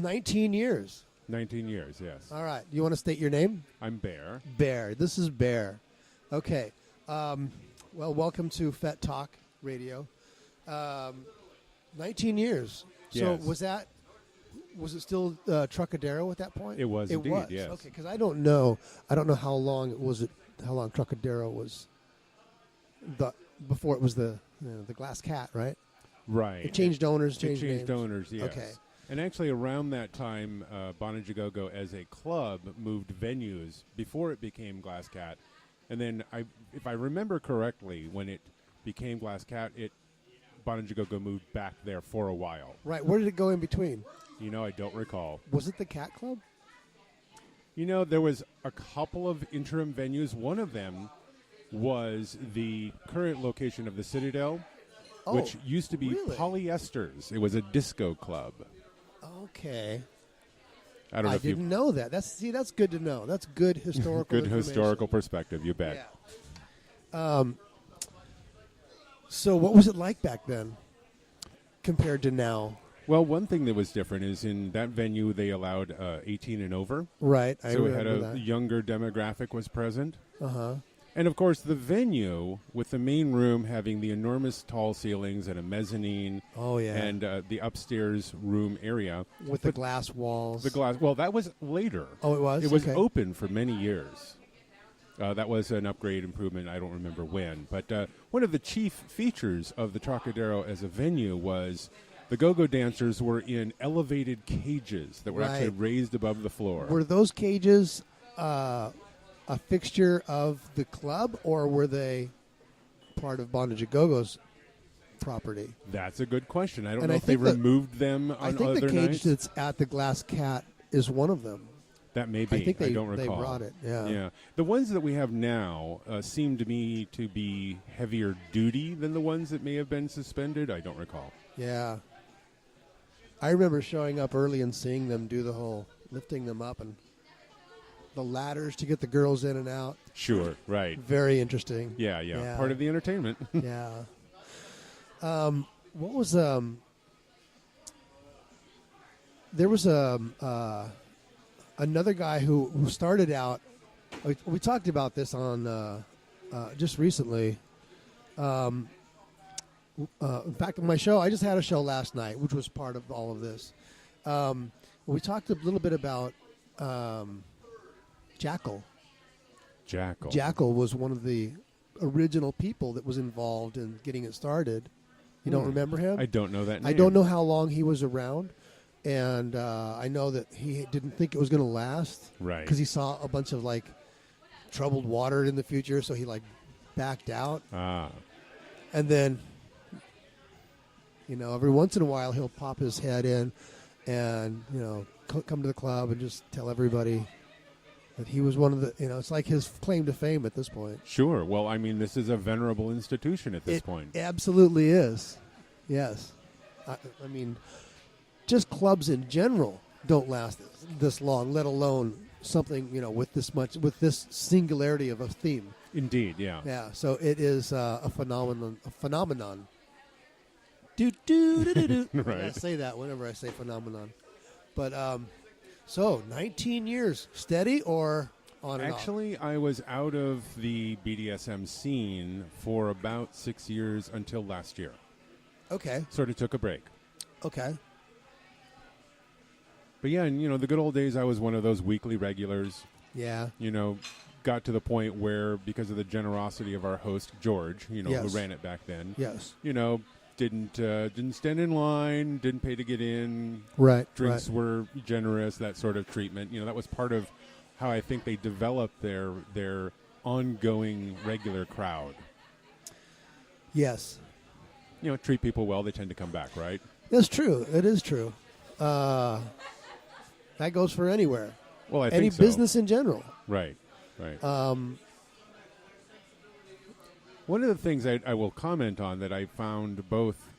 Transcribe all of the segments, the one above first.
19 years. 19 years, yes. All right. You want to state your name? I'm Bear. Bear. This is Bear. Okay. Well, welcome to Fet.Talk Radio. 19 years. So Yes. was it still Trucadero at that point? It was indeed, yes. Okay, because I don't know how long how long Trucadero was before it was the Glass Cat, right? Right. It changed owners, It changed names. owners, yes. Okay. And actually around that time, Bonnajagogo as a club moved venues before it became Glass Cat. And then, if I remember correctly, when it became Glass Cat, Bonnajagogo moved back there for a while. Right. Where did it go in between? I don't recall. Was it the Cat Club? There was a couple of interim venues. One of them was the current location of the Citadel, which used to be really? Polyesters. It was a disco club. Okay. I don't know if you didn't know that. That's good to know. That's good historical good information. historical perspective, you bet. Yeah. So what was it like back then compared to now? Well, one thing that was different is in that venue they allowed 18 and over. Right. I So it had remember a that. younger demographic was present. Uh-huh. And, of course, the venue, with the main room having the enormous tall ceilings and a mezzanine Oh, yeah. and the upstairs room area. With the glass walls. The glass. Well, that was later. Oh, it was? It was Okay. open for many years. That was an upgrade improvement. I don't remember when. But one of the chief features of the Trocadero as a venue was the go-go dancers were in elevated cages that were actually Right. raised above the floor. Were those cages a fixture of the club, or were they part of Bonnajagogo's property? That's a good question. I don't And know I if they think that- removed them I on think other the cage nights. that's at the Glass Cat is one of them. That may be. I think they don't recall. brought it. Yeah. Yeah. The ones that we have now seem to me to be heavier duty than the ones that may have been suspended. I don't recall. Yeah. I remember showing up early and seeing them do the whole lifting them up and the ladders to get the girls in and out. Sure. Right. Very interesting. Yeah. Part of the entertainment. Yeah. What was there was another guy who started out. We talked about this on just recently. In fact, on my show, I just had a show last night, which was part of all of this. We talked a little bit about Jackal. Jackal was one of the original people that was involved in getting it started. You don't remember him? I don't know that name. I don't know how long he was around, and I know that he didn't think it was going to last. Right. Because he saw a bunch of, troubled water in the future, so he, backed out. Ah. And then, every once in a while he'll pop his head in and, come to the club and just tell everybody that he was one of the, it's like his claim to fame at this point. Sure. Well, I mean, this is a venerable institution at this It point. absolutely is. Yes. I mean, just clubs in general don't last this long, let alone something, with this singularity of a theme. Indeed, yeah. Yeah, so it is a phenomenon. Do. Right. I say that whenever I say phenomenon. But so 19 years steady or on and off? Actually, I was out of the BDSM scene for about 6 years until last year. Okay. Sort of took a break. Okay. But yeah, and the good old days, I was one of those weekly regulars. Yeah. Got to the point where, because of the generosity of our host George, Yes. who ran it back then. Yes. Didn't stand in line, didn't pay to get in. Right. Drinks were generous, that sort of treatment. That was part of how I think they developed their ongoing regular crowd. Yes. Treat people well, they tend to come back, right? That's true. It is true. That goes for anywhere. Well, I Any think so. business in general. Right. One of the things I will comment on that I found both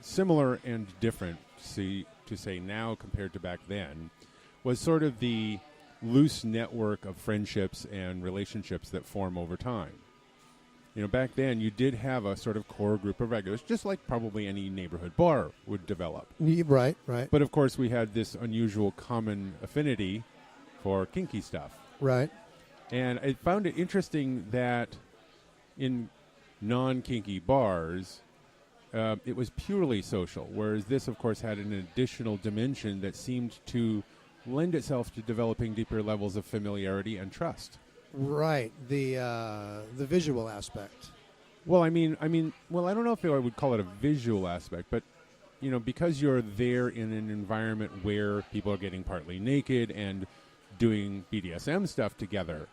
similar and different to say now compared to back then was sort of the loose network of friendships and relationships that form over time. back then you did have a sort of core group of regulars, just like probably any neighborhood bar would develop. Right. But of course, we had this unusual common affinity for kinky stuff. Right. And I found it interesting that in non-kinky bars, it was purely social, whereas this, of course, had an additional dimension that seemed to lend itself to developing deeper levels of familiarity and trust. Right. The visual aspect. Well, I don't know if I would call it a visual aspect, but because you're there in an environment where people are getting partly naked and doing BDSM stuff together.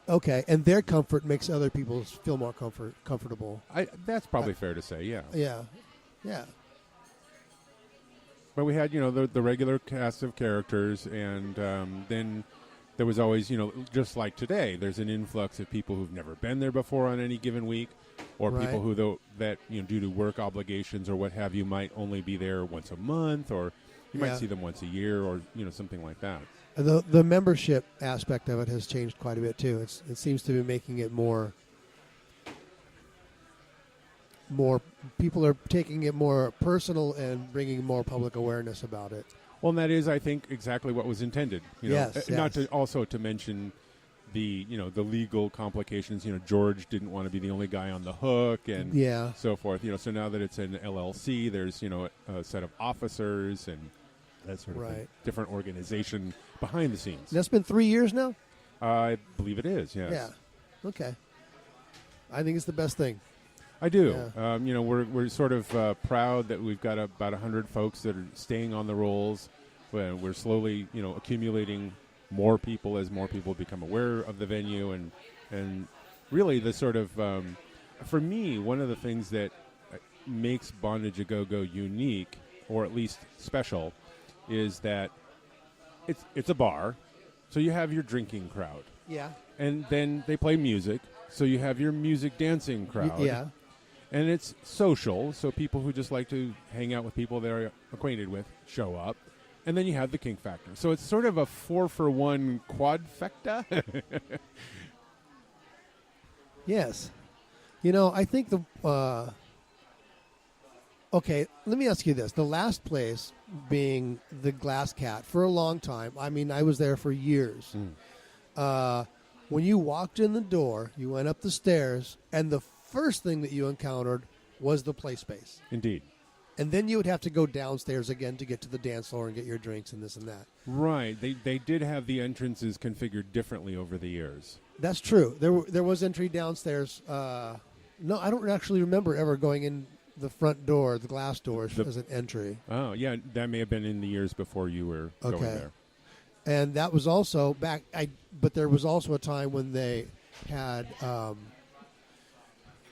Okay, and their comfort makes other people feel more comfortable. That's probably fair to say, yeah. Yeah. But we had, the regular cast of characters, and then there was always, just like today, there's an influx of people who've never been there before on any given week, or Right. people who, due to work obligations or what have you, might only be there once a month, or you might see them once a year, or, something like that. The membership aspect of it has changed quite a bit too. It seems to be making it more people are taking it more personal and bringing more public awareness about it. Well, and that is, I think, exactly what was intended. Yes. Not to also to mention the the legal complications. George didn't want to be the only guy on the hook, and so forth. So now that it's an LLC, there's a set of officers and that sort of thing. Different organization behind the scenes. That's been 3 years now? I believe it is, yes. Yeah. Okay. I think it's the best thing. I do. Yeah. We're sort of proud that we've got about 100 folks that are staying on the rolls. We're slowly, accumulating more people as more people become aware of the venue. And really the sort of, for me, one of the things that makes Bondage A Go-Go unique, or at least special, is that it's a bar, so you have your drinking crowd. Yeah. And then they play music, so you have your music dancing crowd. Yeah. And it's social, so people who just like to hang out with people they're acquainted with show up. And then you have the kink factor. So it's sort of a 4-for-1 quadfecta. Yes. I think okay, let me ask you this. The last place being the Glass Cat for a long time. I mean, I was there for years. When you walked in the door, you went up the stairs, and the first thing that you encountered was the play space. Indeed. And then you would have to go downstairs again to get to the dance floor and get your drinks and this and that. Right. They did have the entrances configured differently over the years. That's true. There was entry downstairs. No, I don't actually remember ever going in the front door, the glass doors, as an entry. Oh, yeah. That may have been in the years before you were going there. And that was also but there was also a time when they had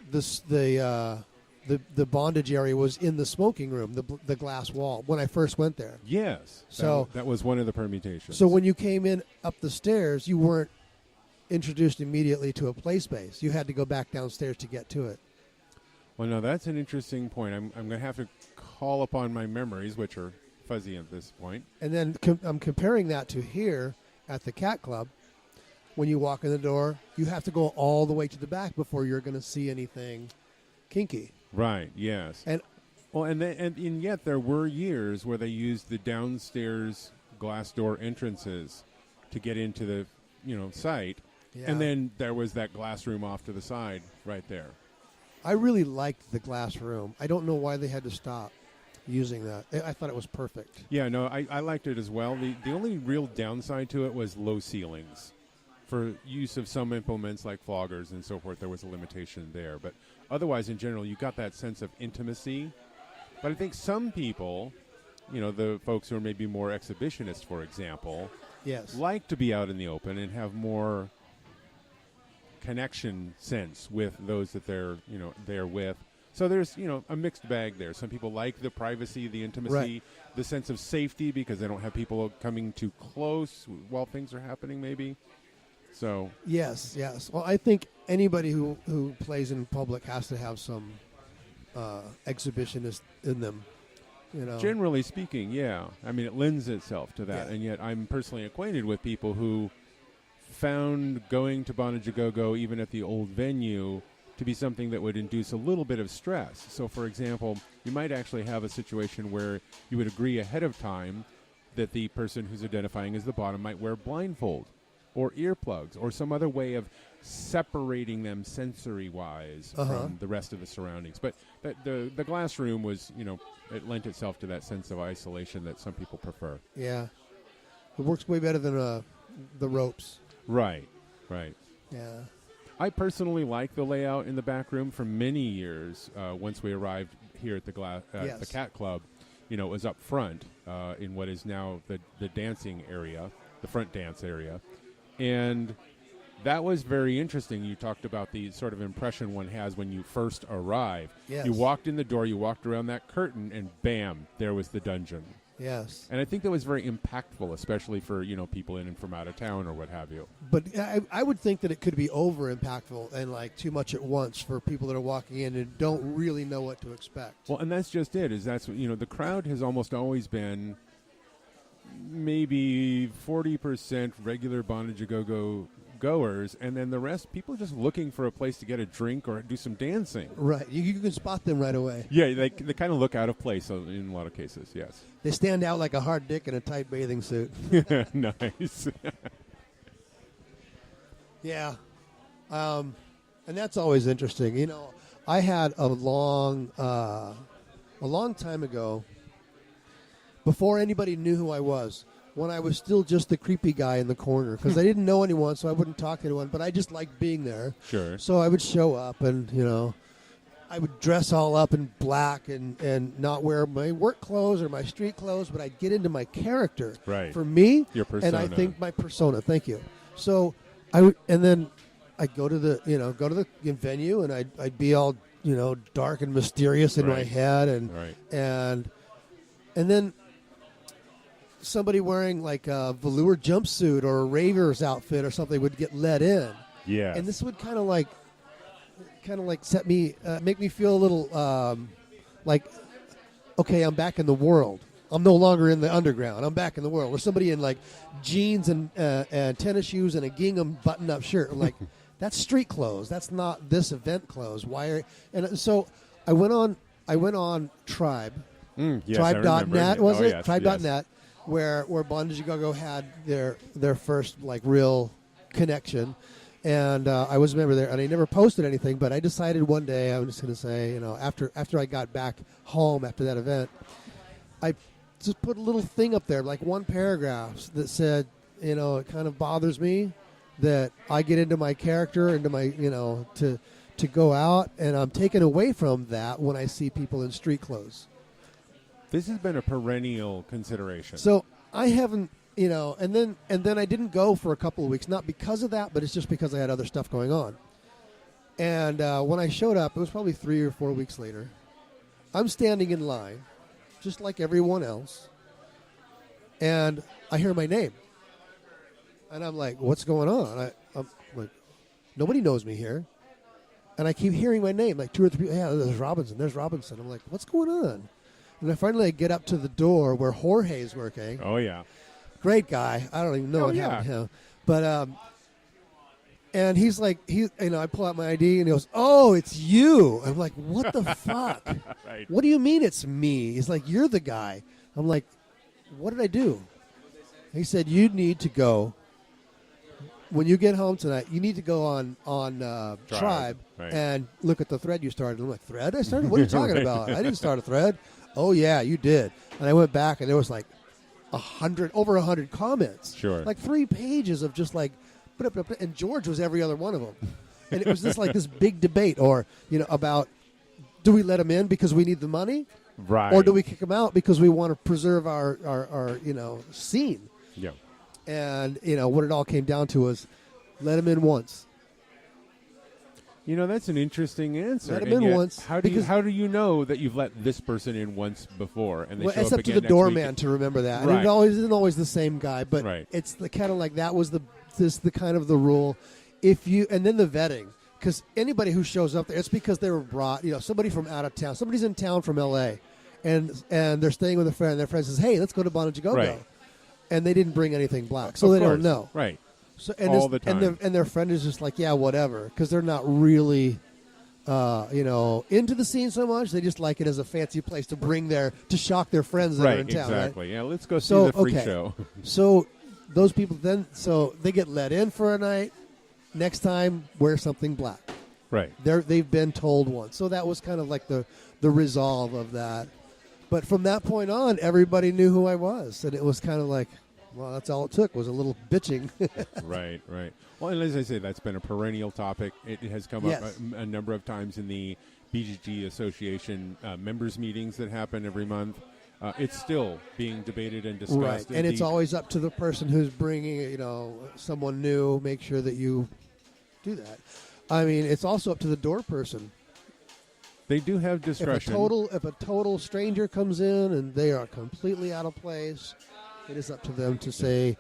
the bondage area was in the smoking room, the glass wall, when I first went there. Yes. So that was one of the permutations. So when you came in up the stairs, you weren't introduced immediately to a play space. You had to go back downstairs to get to it. Well, no, that's an interesting point. I'm going to have to call upon my memories, which are fuzzy at this point. And then I'm comparing that to here at the Cat Club. When you walk in the door, you have to go all the way to the back before you're going to see anything kinky. Right. Yes. And yet there were years where they used the downstairs glass door entrances to get into the site, and then there was that glass room off to the side right there. I really liked the glass room. I don't know why they had to stop using that. I thought it was perfect. Yeah. No, I liked it as well. The only real downside to it was low ceilings. For use of some implements like floggers and so forth, there was a limitation there. But otherwise, in general, you got that sense of intimacy. But I think some people, the folks who are maybe more exhibitionists, for example, like to be out in the open and have more connection sense with those that they're with. So there's a mixed bag there. Some people like the privacy, the intimacy, the sense of safety because they don't have people coming too close while things are happening, maybe. So yes. Well, I think anybody who plays in public has to have some exhibitionist in them. Generally speaking, yeah. I mean, it lends itself to that, and yet I'm personally acquainted with people who found going to Bondage A Go-Go, even at the old venue, to be something that would induce a little bit of stress. So, for example, you might actually have a situation where you would agree ahead of time that the person who's identifying as the bottom might wear blindfold or earplugs or some other way of separating them sensory-wise from the rest of the surroundings. But the glass room was, it lent itself to that sense of isolation that some people prefer. Yeah. It works way better than the ropes. Right. Yeah. I personally like the layout in the back room for many years. Once we arrived here at the Cat Club, it was up front in what is now the dancing area, the front dance area. And that was very interesting. You talked about the sort of impression one has when you first arrive. Yes. You walked in the door, you walked around that curtain, and bam, there was the dungeon. Yes. And I think that was very impactful, especially for, people in and from out of town or what have you. But I would think that it could be over impactful and like too much at once for people that are walking in and don't really know what to expect. Well, and that's just it, the crowd has almost always been maybe 40% regular Bondage Go goers, and then the rest, people just looking for a place to get a drink or do some dancing. Right. You can spot them right away. Yeah, they kind of look out of place in a lot of cases, yes. They stand out like a hard dick in a tight bathing suit. Nice. Yeah. And that's always interesting. I had a long time ago, before anybody knew who I was, when I was still just the creepy guy in the corner, because I didn't know anyone, so I wouldn't talk to anyone, but I just liked being there. Sure. So I would show up and, I would dress all up in black and not wear my work clothes or my street clothes, but I'd get into my character. Right. For me. Your persona. And I think my persona. Thank you. So and then I'd go to the venue and I'd be all, dark and mysterious in my head and then somebody wearing like a velour jumpsuit or a raver's outfit or something would get let in. Yeah. And this would kind of like set me, make me feel a little like, okay, I'm back in the world. I'm no longer in the underground. I'm back in the world. Or somebody in like jeans and tennis shoes and a gingham button-up shirt. I'm like, that's street clothes. That's not this event clothes. And so I went on Tribe. Yes, Tribe.net was it? Yes, Tribe.net. Yes. Where Bondage Go had their first like real connection, and I was a member there, and I never posted anything, but I decided one day I was just going to say, after I got back home after that event, I just put a little thing up there, like one paragraph that said, it kind of bothers me that I get into my character, into my, to go out, and I'm taken away from that when I see people in street clothes. This has been a perennial consideration. So I haven't, and then I didn't go for a couple of weeks, not because of that, but it's just because I had other stuff going on. And when I showed up, it was probably 3 or 4 weeks later. I'm standing in line, just like everyone else, and I hear my name. And I'm like, what's going on? I'm like, nobody knows me here. And I keep hearing my name, like 2 or 3 people. Yeah, there's Robinson. I'm like, what's going on? And then finally I get up to the door where Jorge's working. Oh, yeah. Great guy. I don't even know what happened to him. But, and he's like, I pull out my ID and he goes, oh, it's you. I'm like, what the fuck? Right. What do you mean it's me? He's like, you're the guy. I'm like, what did I do? He said, you need to go. When you get home tonight, you need to go on Tribe and look at the thread you started. I'm like, thread I started? What are you talking about? I didn't start a thread. Oh, yeah, you did. And I went back, and there was like over 100 comments. Sure. Like 3 pages of just like, and George was every other one of them. And it was just like this big debate about, do we let him in because we need the money? Right. Or do we kick him out because we want to preserve our scene? Yeah. And, what it all came down to was let him in once. That's an interesting answer. Let him in once. How do you know that you've let this person in once before? And it's up to the doorman to remember that. Right. And it isn't always the same guy, but it's the kind of like that was the kind of the rule. And then the vetting, because anybody who shows up there, it's because they were brought. Somebody from out of town. Somebody's in town from L.A. and they're staying with a friend. And their friend says, "Hey, let's go to Bondage Go-Go." Right. And they didn't bring anything black, so they don't know. Right. So, all the time. And their friend is just like, yeah, whatever, because they're not really into the scene so much. They just like it as a fancy place to bring to shock their friends that are in town. Exactly. Right? Yeah, let's go see the freak show. So those people they get let in for a night. Next time, wear something black. Right. They've been told once. So that was kind of like the resolve of that. But from that point on, everybody knew who I was. And it was kind of like, well, that's all it took was a little bitching. Right. Well, and as I say, that's been a perennial topic. It has come up a number of times in the BGG Association members meetings that happen every month. It's still being debated and discussed. Right. And it's always up to the person who's bringing, someone new. Make sure that you do that. I mean, it's also up to the door person. They do have discretion. If a total stranger comes in and they are completely out of place, it is up to them to say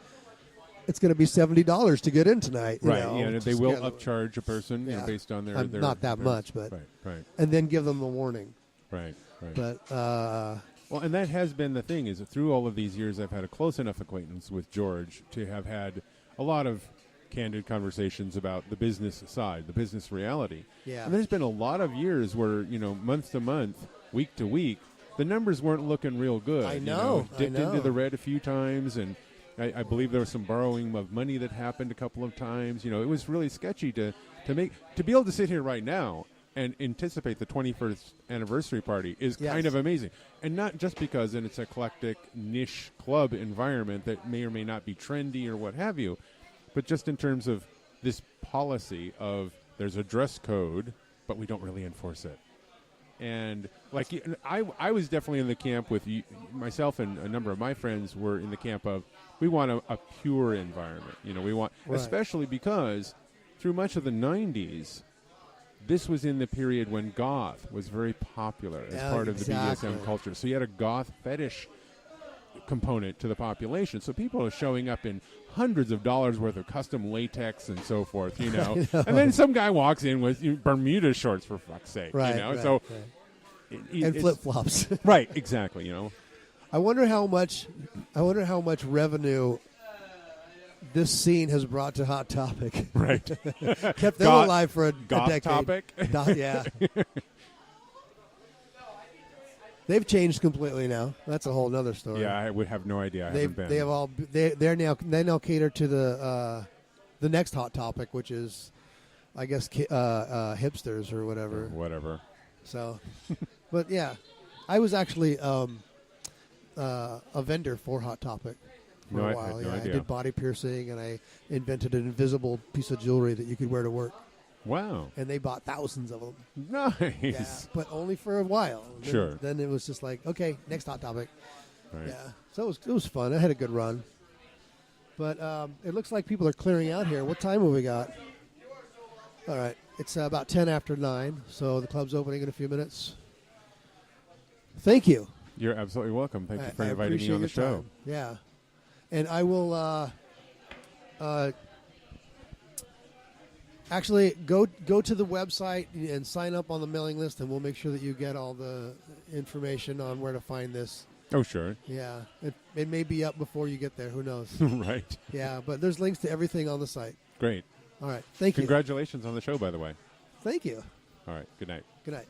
it's going to be $70 to get in tonight. Right. They will upcharge a person based on their not that much, but right. And then give them the warning. Right. But well, and that has been the thing is that through all of these years, I've had a close enough acquaintance with George to have had a lot of candid conversations about the business side, the business reality. Yeah. And there's been a lot of years where, month to month, week to week, the numbers weren't looking real good. I know. Dipped into the red a few times, and I believe there was some borrowing of money that happened a couple of times. It was really sketchy to be able to sit here right now and anticipate the 21st anniversary party is kind of amazing. And not just because it's an eclectic niche club environment that may or may not be trendy or what have you, but just in terms of this policy of there's a dress code, but we don't really enforce it. And I was definitely in the camp with myself, and a number of my friends were in the camp of we want a pure environment. We want, especially because through much of the 90s, this was in the period when goth was very popular as part of the BDSM culture. So you had a goth fetish component to the population. So people are showing up in hundreds of dollars worth of custom latex and so forth, And then some guy walks in with Bermuda shorts, for fuck's sake, So and flip-flops. Right, exactly, I wonder how much revenue this scene has brought to Hot Topic. Right. Kept them alive for a decade. Topic? Yeah. They've changed completely now. That's a whole other story. Yeah, I would have no idea. I haven't been. They now cater to the next hot topic, which is, I guess, hipsters or whatever. Whatever. So, but yeah, I was actually a vendor for Hot Topic for a while. I had no idea. I did body piercing, and I invented an invisible piece of jewelry that you could wear to work. Wow. And they bought thousands of them. Nice. Yeah, but only for a while. Sure. Then it was just like, okay, next hot topic. Right. Yeah. So it was fun. I had a good run. But it looks like people are clearing out here. What time have we got? All right. It's about 10 after 9, so the club's opening in a few minutes. Thank you. You're absolutely welcome. Thank you for inviting me on the show. Time. Yeah. And I will actually go to the website and sign up on the mailing list, and we'll make sure that you get all the information on where to find this. Oh, sure. Yeah. It may be up before you get there. Who knows? Right. Yeah, but there's links to everything on the site. Great. All right. Thank you. Congratulations on the show, by the way. Thank you. All right. Good night. Good night.